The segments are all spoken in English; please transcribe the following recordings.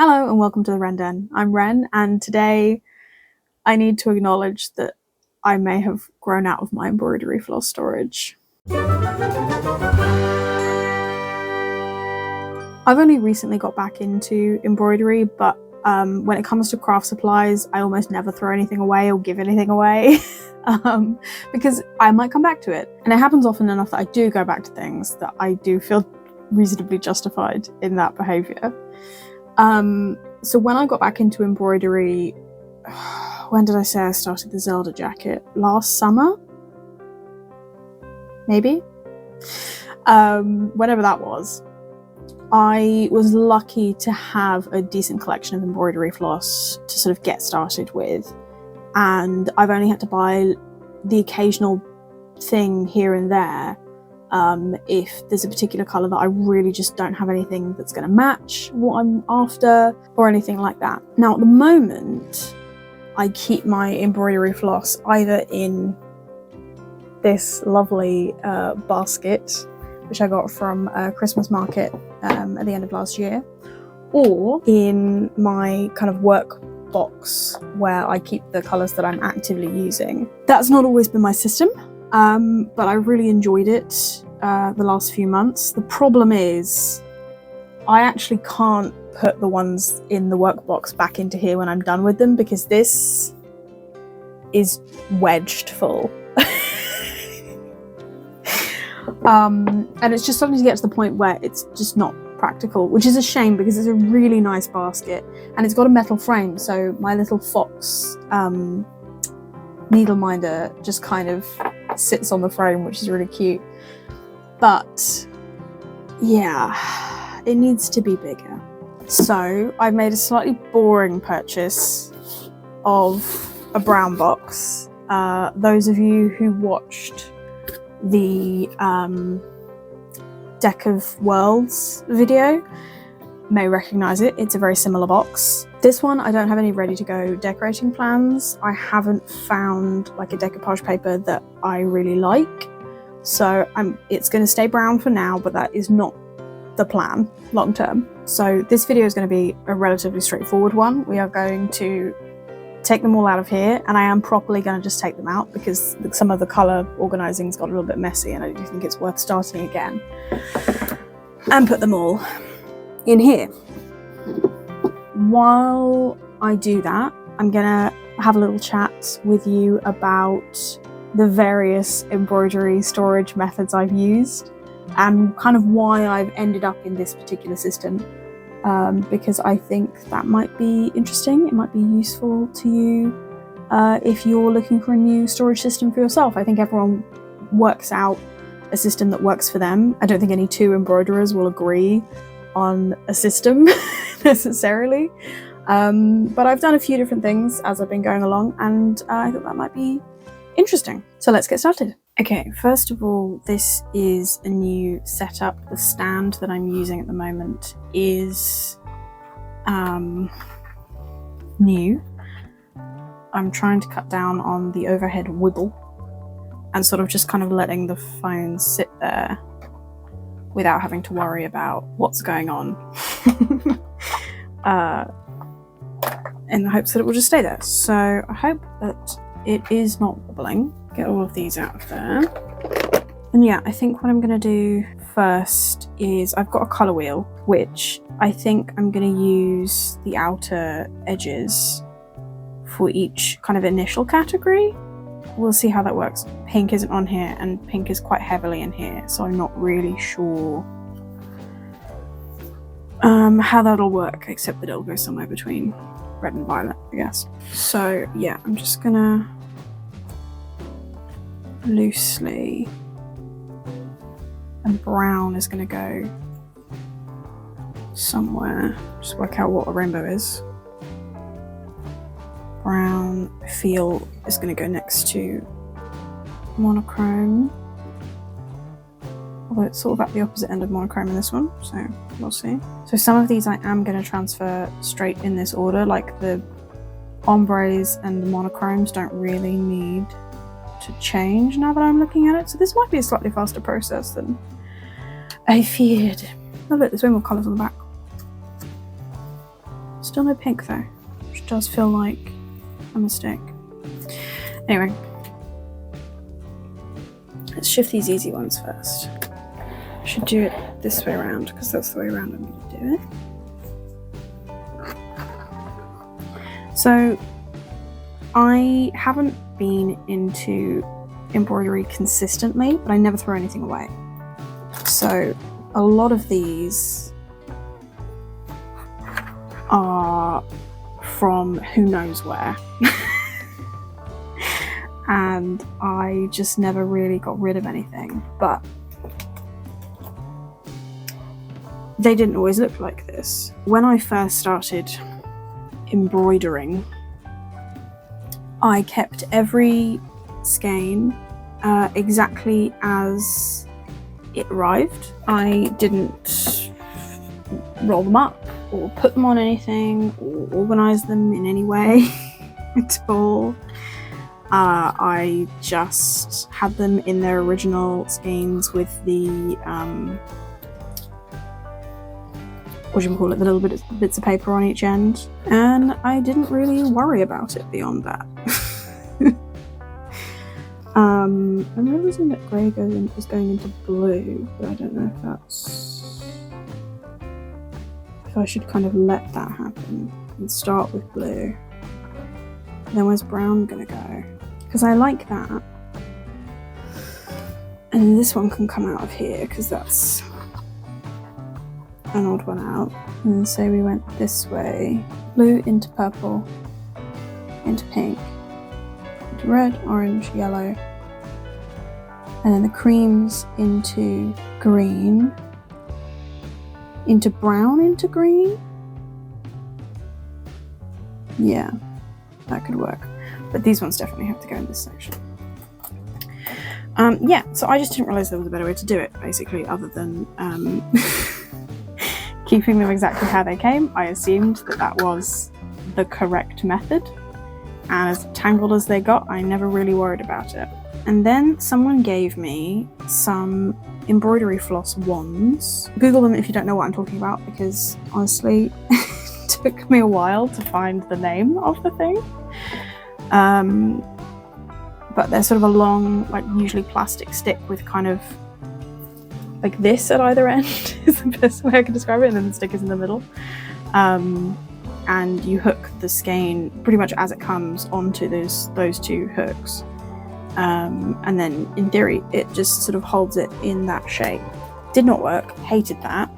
Hello and welcome to the Ren Den. I'm Ren, and today I need to acknowledge that I may have grown out of my embroidery floss storage. I've only recently got back into embroidery, but when it comes to craft supplies, I almost never throw anything away or give anything away because I might come back to it. And it happens often enough that I do go back to things that I do feel reasonably justified in that behaviour. So when I got back into embroidery, when did I say I started the Zelda jacket? Last summer? Maybe? Whenever that was. I was lucky to have a decent collection of embroidery floss to sort of get started with, and I've only had to buy the occasional thing here and there if there's a particular colour that I really just don't have anything that's going to match what I'm after or anything like that. Now at the moment I keep my embroidery floss either in this lovely basket which I got from a Christmas market at the end of last year, or in my kind of work box where I keep the colours that I'm actively using. That's not always been my system, but I really enjoyed it the last few months. The problem is I actually can't put the ones in the workbox back into here when I'm done with them because this is wedged full. And it's just starting to get to the point where it's just not practical, which is a shame because it's a really nice basket and it's got a metal frame, so my little fox needle minder just kind of sits on the frame, which is really cute. But yeah, it needs to be bigger. So I made a slightly boring purchase of a brown box. Those of you who watched the Deck of Worlds video may recognise it. It's a very similar box. This one, I don't have any ready to go decorating plans. I haven't found like a decoupage paper that I really like. So it's going to stay brown for now, but that is not the plan long term. So this video is going to be a relatively straightforward one. We are going to take them all out of here, and I am properly going to just take them out because some of the colour organising's got a little bit messy and I do think it's worth starting again, and put them all in here. While I do that, I'm going to have a little chat with you about the various embroidery storage methods I've used and kind of why I've ended up in this particular system, because I think that might be interesting. It might be useful to you if you're looking for a new storage system for yourself. I think everyone works out a system that works for them. I don't think any two embroiderers will agree on a system necessarily, but I've done a few different things as I've been going along, and I thought that might be interesting. So let's get started. Okay, first of all, this is a new setup. The stand that I'm using at the moment is new. I'm trying to cut down on the overhead wibble and sort of just kind of letting the phone sit there without having to worry about what's going on in the hopes that it will just stay there. So I hope that it is not wobbling. Get all of these out of there. And yeah, I think what I'm going to do first is I've got a colour wheel, which I think I'm going to use the outer edges for each kind of initial category. We'll see how that works. Pink isn't on here, and pink is quite heavily in here, so I'm not really sure how that'll work, except that it'll go somewhere between red and violet, I guess. So yeah, I'm just gonna loosely, and brown is gonna go somewhere. Just work out what a rainbow is. Brown, I feel, is going to go next to monochrome, although it's sort of at the opposite end of monochrome in this one, so we'll see. So some of these I am going to transfer straight in this order, like the ombres and the monochromes don't really need to change now that I'm looking at it, so this might be a slightly faster process than I feared. Oh look, there's way more colours on the back. Still no pink though, which does feel like a mistake. Anyway, let's shift these easy ones first. I should do it this way around because that's the way around I'm going to do it. So I haven't been into embroidery consistently, but I never throw anything away. So a lot of these are from who knows where. And I just never really got rid of anything, but they didn't always look like this. When I first started embroidering, I kept every skein exactly as it arrived. I didn't roll them up or put them on anything or organize them in any way at all. I just had them in their original skeins with the what do you call it, the little bits of paper on each end, and I didn't really worry about it beyond that. I'm realizing that grey is going into blue, but I don't know if I should kind of let that happen and start with blue. Then where's brown gonna go? Because I like that. And this one can come out of here because that's an odd one out. And then say we went this way, blue into purple, into pink, into red, orange, yellow, and then the creams into green, into brown, into green. Yeah, that could work. But these ones definitely have to go in this section. Yeah, so I just didn't realise there was a better way to do it, basically, other than keeping them exactly how they came. I assumed that that was the correct method, and as tangled as they got, I never really worried about it. And then someone gave me some embroidery floss wands. Google them if you don't know what I'm talking about, because honestly, it took me a while to find the name of the thing. But they're sort of a long, like usually plastic stick with kind of like this at either end is the best way I can describe it, and then the stick is in the middle. And you hook the skein pretty much as it comes onto those two hooks. And then in theory it just sort of holds it in that shape. Did not work, hated that.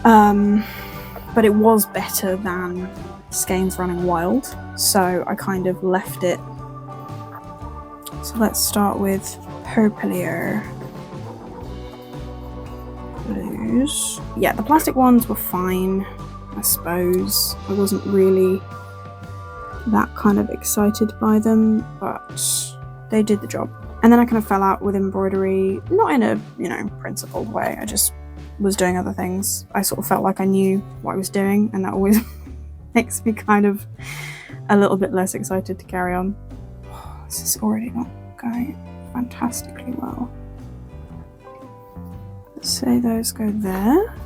But it was better than skeins running wild, so I kind of left it. So let's start with purplier blues. Yeah, the plastic ones were fine, I suppose. I wasn't really that kind of excited by them, but they did the job. And then I kind of fell out with embroidery, not in a, principled way. I just was doing other things. I sort of felt like I knew what I was doing, and that always makes me kind of a little bit less excited to carry on. This is already not going fantastically well. Let's say those go there.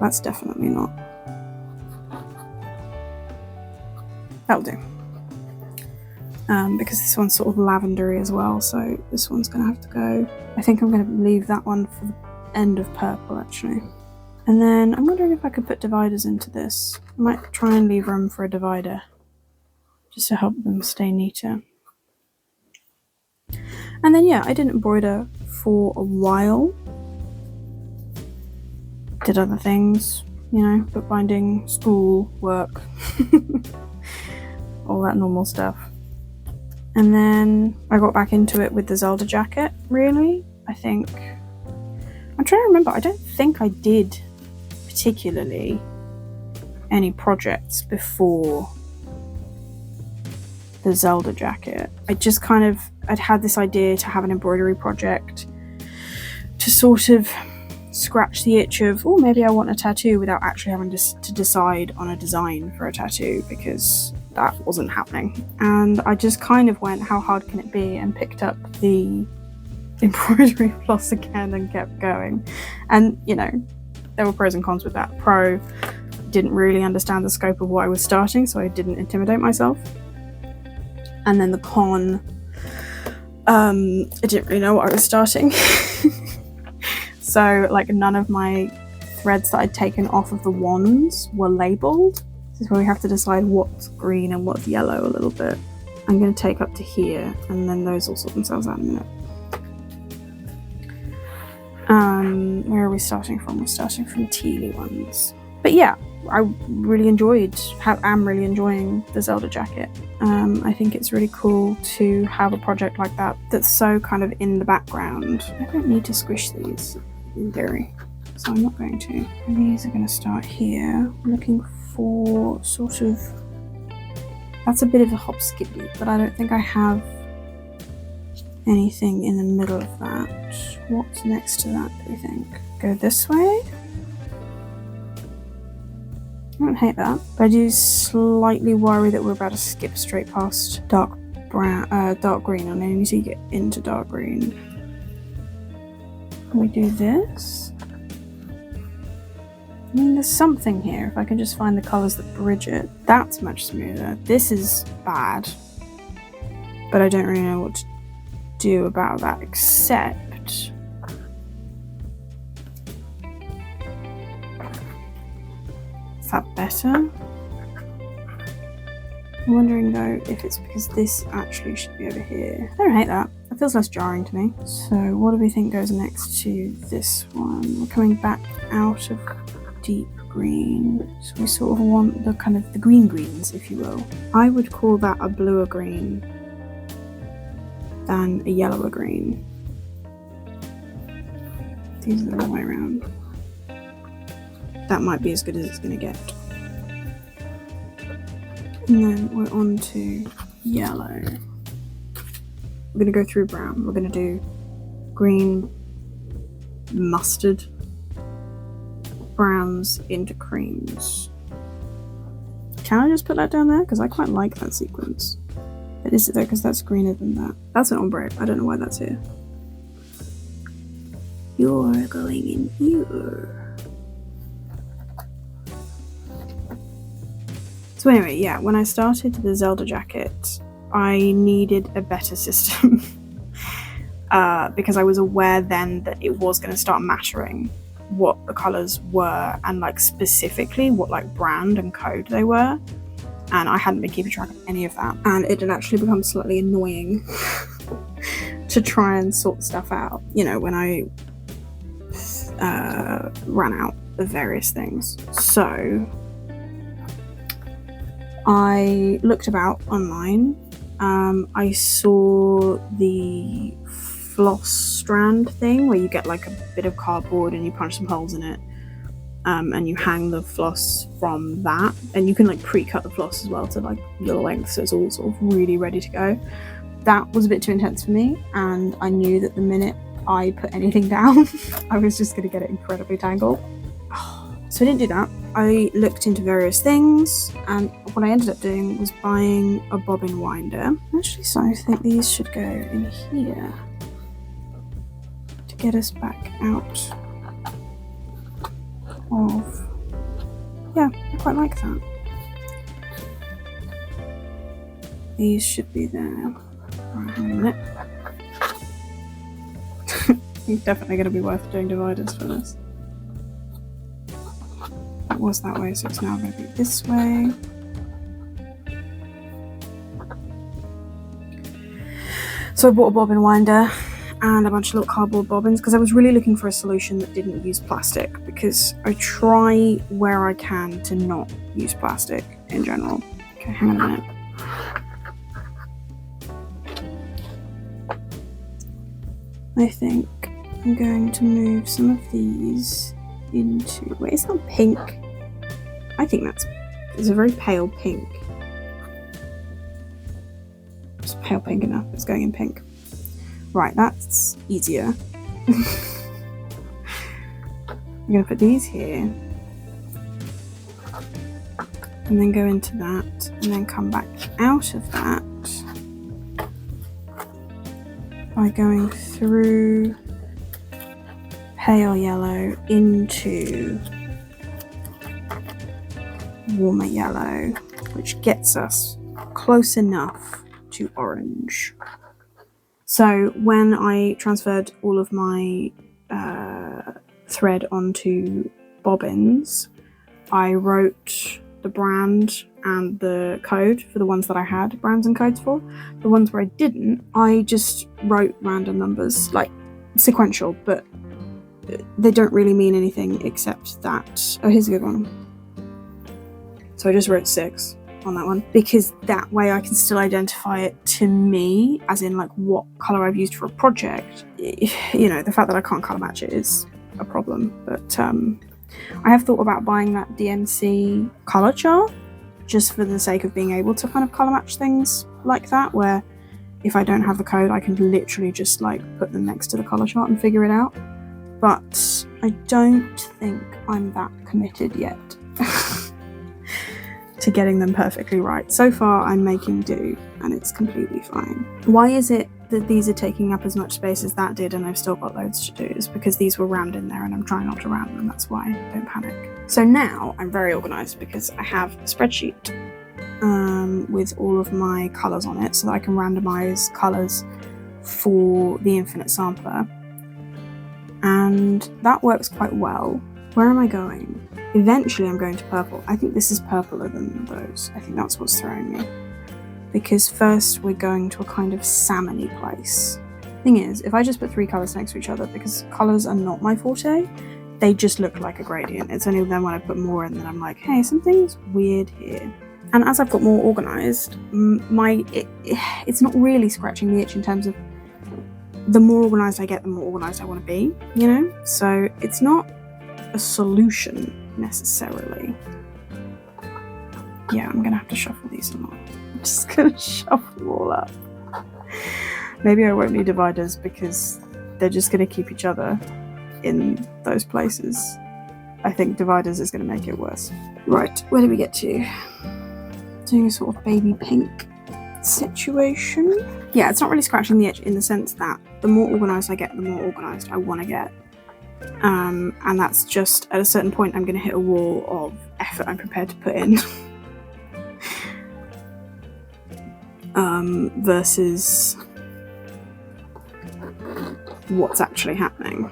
That's definitely not. That'll do. Because this one's sort of lavendery as well, so this one's going to have to go. I think I'm going to leave that one for the end of purple, actually. And then I'm wondering if I could put dividers into this. I might try and leave room for a divider, just to help them stay neater. And then yeah, I didn't embroider for a while. Did other things, bookbinding, school, work, all that normal stuff. And then I got back into it with the Zelda jacket, really. I'm trying to remember, I don't think I did particularly any projects before the Zelda jacket. I'd had this idea to have an embroidery project to sort of scratch the itch of, oh, maybe I want a tattoo, without actually having to decide on a design for a tattoo, because that wasn't happening. And I just kind of went, how hard can it be, and picked up the embroidery floss again and kept going. And there were pros and cons with that. Pro, didn't really understand the scope of what I was starting, so I didn't intimidate myself. And then the con, I didn't really know what I was starting. So like none of my threads that I'd taken off of the wands were labelled. This is where we have to decide what's green and what's yellow a little bit. I'm going to take up to here, and then those will sort themselves out in a minute. Where are we starting from? We're starting from tealy ones. But yeah, I really am really enjoying the Zelda jacket. I think it's really cool to have a project like that that's so kind of in the background. I don't need to squish these in theory, so I'm not going to. These are going to start here. I'm looking for sort of, that's a bit of a hop skip loop, but I don't think I have anything in the middle of that. What's next to that, do you think? Go this way? I don't hate that, but I do slightly worry that we're about to skip straight past dark green, and I need to get into dark green. Can we do this? I mean, there's something here. If I can just find the colours that bridge it. That's much smoother. This is bad, but I don't really know what to do about that, except is that better? I'm wondering though if it's because this actually should be over here. I don't hate that. It feels less jarring to me. So what do we think goes next to this one? We're coming back out of deep green, so we sort of want the kind of the green greens, if you will. I would call that a bluer green than a yellower green. These are the wrong way around. That might be as good as it's going to get. And then we're on to yellow. We're going to go through brown. We're going to do green, mustard, browns into creams. Can I just put that down there? Because I quite like that sequence. But is it though? Because that's greener than that. That's an ombre. I don't know why that's here. You're going in here. So anyway, yeah, when I started the Zelda jacket, I needed a better system. Because I was aware then that it was going to start mattering what the colours were, and like specifically what like brand and code they were. And I hadn't been keeping track of any of that. And it had actually become slightly annoying to try and sort stuff out, you know, when I ran out of various things. So I looked about online. I saw the floss strand thing where you get like a bit of cardboard and you punch some holes in it, and you hang the floss from that, and you can like pre-cut the floss as well to like little length, so it's all sort of really ready to go. That was a bit too intense for me, and I knew that the minute I put anything down I was just going to get it incredibly tangled. So I didn't do that. I looked into various things, and what I ended up doing was buying a bobbin winder. Actually, so I think these should go in here to get us back out of... Yeah, I quite like that. These should be there. Right, hang on a minute. It's definitely going to be worth doing dividers for this. That was that way, so it's now going to be this way. So I bought a bobbin winder and a bunch of little cardboard bobbins because I was really looking for a solution that didn't use plastic, because I try where I can to not use plastic in general. Okay, hang on a minute. I think I'm going to move some of these into... Wait, is that pink? I think it's a very pale pink. Just pale pink enough. It's going in pink. Right, that's easier. I'm going to put these here. And then go into that. And then come back out of that by going through pale yellow into warmer yellow, which gets us close enough to orange. So when I transferred all of my thread onto bobbins, I wrote the brand and the code for the ones that I had brands and codes for. The ones where I didn't, I just wrote random numbers, like sequential, but they don't really mean anything except that. Oh, here's a good one. So I just wrote 6 on that one, because that way I can still identify it to me, as in like what colour I've used for a project. You know, the fact that I can't colour match it is a problem, but I have thought about buying that DMC colour chart just for the sake of being able to kind of colour match things like that, where if I don't have the code I can literally just like put them next to the colour chart and figure it out. But I don't think I'm that committed yet to getting them perfectly right. So far I'm making do and it's completely fine. Why is it that these are taking up as much space as that did and I've still got loads to do? Is because these were rammed in there and I'm trying not to ram them, that's why. Don't panic. So now I'm very organised because I have a spreadsheet with all of my colours on it so that I can randomise colours for the infinite sampler, and that works quite well. Where am I going? Eventually I'm going to purple. I think this is purpler than those. I think that's what's throwing me. Because first we're going to a kind of salmony place. Thing is, if I just put 3 colours next to each other, because colours are not my forte, they just look like a gradient. It's only then when I put more in that I'm like, hey, something's weird here. And as I've got more organised, it's not really scratching the itch in terms of the more organised I get, the more organised I want to be, you know? So it's not a solution necessarily. Yeah, I'm gonna have to shuffle these a lot. I'm just gonna shuffle them all up. Maybe I won't need dividers because they're just gonna keep each other in those places. I think dividers is gonna make it worse. Right, where do we get to? Doing a sort of baby pink situation. Yeah, it's not really scratching the itch in the sense that the more organised I get, the more organised I want to get. And that's just at a certain point I'm going to hit a wall of effort I'm prepared to put in versus what's actually happening.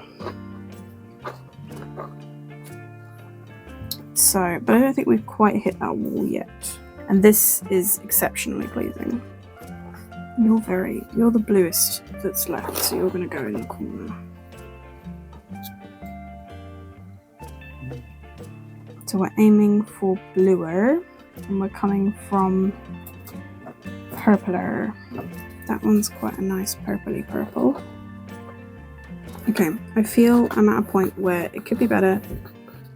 So, but I don't think we've quite hit that wall yet. And this is exceptionally pleasing. You're the bluest that's left, so you're going to go in the corner. So we're aiming for bluer, and we're coming from purpler. That one's quite a nice purpley purple. Okay, I feel I'm at a point where it could be better,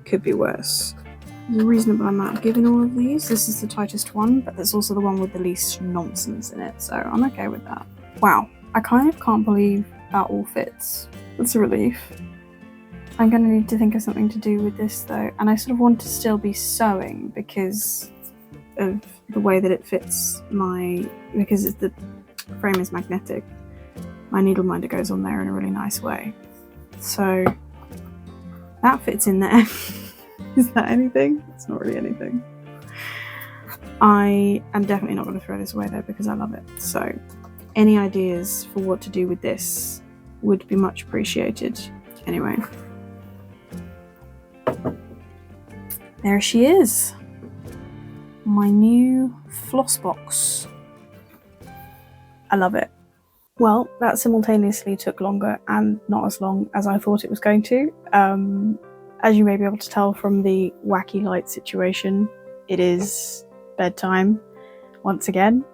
could be worse. There's a reasonable amount given all of these. This is the tightest one, but there's also the one with the least nonsense in it, so I'm okay with that. Wow, I kind of can't believe that all fits. That's a relief. I'm going to need to think of something to do with this though, and I sort of want to still be sewing because of the way that it fits because the frame is magnetic. My needle minder goes on there in a really nice way. So that fits in there. Is that anything? It's not really anything. I am definitely not going to throw this away though because I love it. So any ideas for what to do with this would be much appreciated. Anyway. There she is. My new floss box. I love it. Well, that simultaneously took longer and not as long as I thought it was going to. As you may be able to tell from the wacky light situation, it is bedtime once again.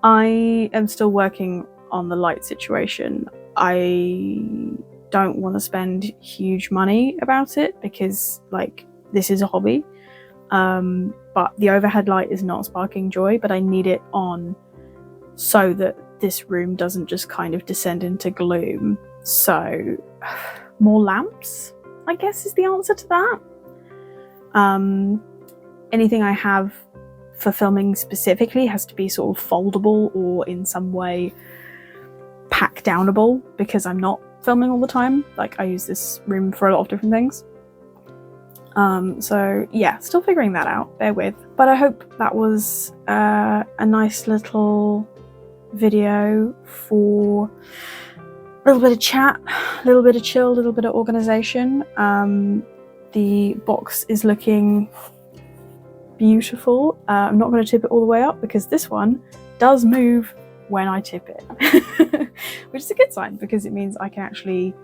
I am still working on the light situation. I don't want to spend huge money about it because, like, this is a hobby. But the overhead light is not sparking joy, but I need it on so that this room doesn't just kind of descend into gloom. So more lamps, I guess, is the answer to that. Anything I have for filming specifically has to be sort of foldable or in some way pack downable because I'm not filming all the time. Like, I use this room for a lot of different things. So yeah, still figuring that out, bear with. But I hope that was a nice little video for a little bit of chat, a little bit of chill, a little bit of organisation. The box is looking beautiful. I'm not going to tip it all the way up because this one does move when I tip it, which is a good sign because it means I can actually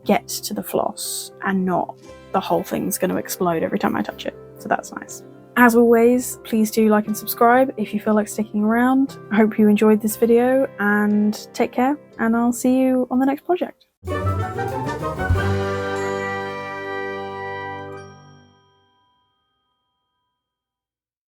get to the floss and not the whole thing's going to explode every time I touch it. So that's nice. As always, please do like and subscribe if you feel like sticking around. I hope you enjoyed this video and take care, and I'll see you on the next project.